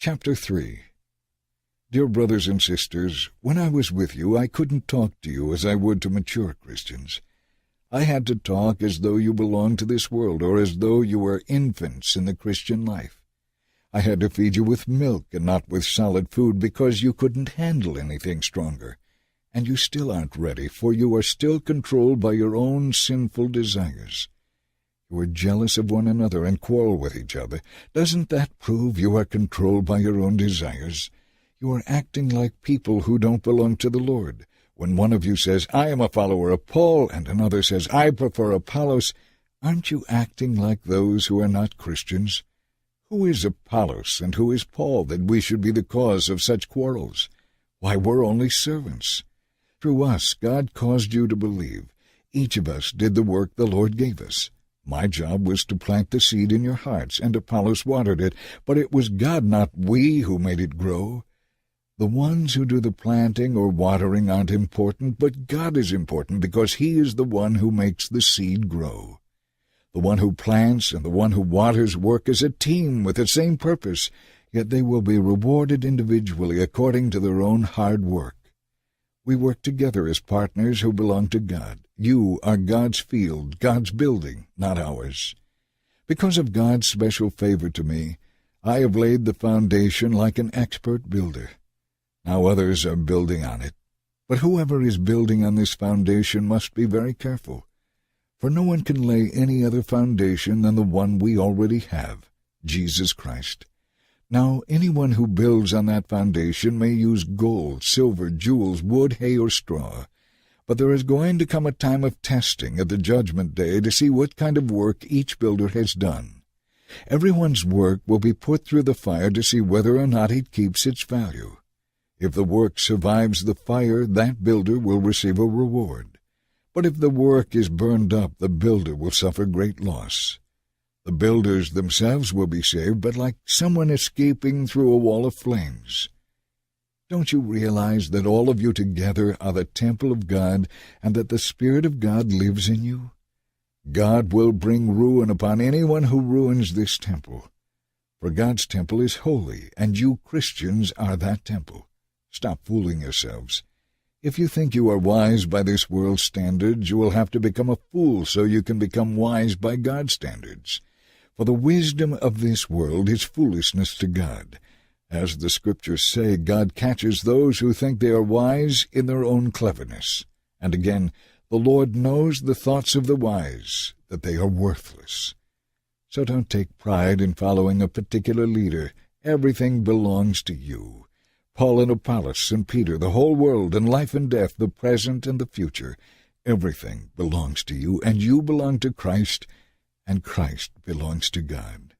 Chapter 3. Dear brothers and sisters, when I was with you, I couldn't talk to you as I would to mature Christians. I had to talk as though you belonged to this world, or as though you were infants in the Christian life. I had to feed you with milk and not with solid food, because you couldn't handle anything stronger. And you still aren't ready, for you are still controlled by your own sinful desires. You are jealous of one another and quarrel with each other. Doesn't that prove you are controlled by your own desires? You are acting like people who don't belong to the Lord. When one of you says, I am a follower of Paul, and another says, I prefer Apollos, aren't you acting like those who are not Christians? Who is Apollos and who is Paul, that we should be the cause of such quarrels? Why, we're only servants. Through us, God caused you to believe. Each of us did the work the Lord gave us. My job was to plant the seed in your hearts, and Apollos watered it, but it was God, not we, who made it grow. The ones who do the planting or watering aren't important, but God is important, because He is the one who makes the seed grow. The one who plants and the one who waters work as a team with the same purpose, yet they will be rewarded individually according to their own hard work. We work together as partners who belong to God. You are God's field, God's building, not ours. Because of God's special favor to me, I have laid the foundation like an expert builder. Now others are building on it. But whoever is building on this foundation must be very careful, for no one can lay any other foundation than the one we already have, Jesus Christ. Now anyone who builds on that foundation may use gold, silver, jewels, wood, hay, or straw. But there is going to come a time of testing at the judgment day to see what kind of work each builder has done. Everyone's work will be put through the fire to see whether or not it keeps its value. If the work survives the fire, that builder will receive a reward. But if the work is burned up, the builder will suffer great loss. The builders themselves will be saved, but like someone escaping through a wall of flames. Don't you realize that all of you together are the temple of God, and that the Spirit of God lives in you? God will bring ruin upon anyone who ruins this temple. For God's temple is holy, and you Christians are that temple. Stop fooling yourselves. If you think you are wise by this world's standards, you will have to become a fool so you can become wise by God's standards. For the wisdom of this world is foolishness to God. As the Scriptures say, God catches those who think they are wise in their own cleverness. And again, the Lord knows the thoughts of the wise, that they are worthless. So don't take pride in following a particular leader. Everything belongs to you. Paul and Apollos and Peter, the whole world, and life and death, the present and the future, everything belongs to you, and you belong to Christ, and Christ belongs to God.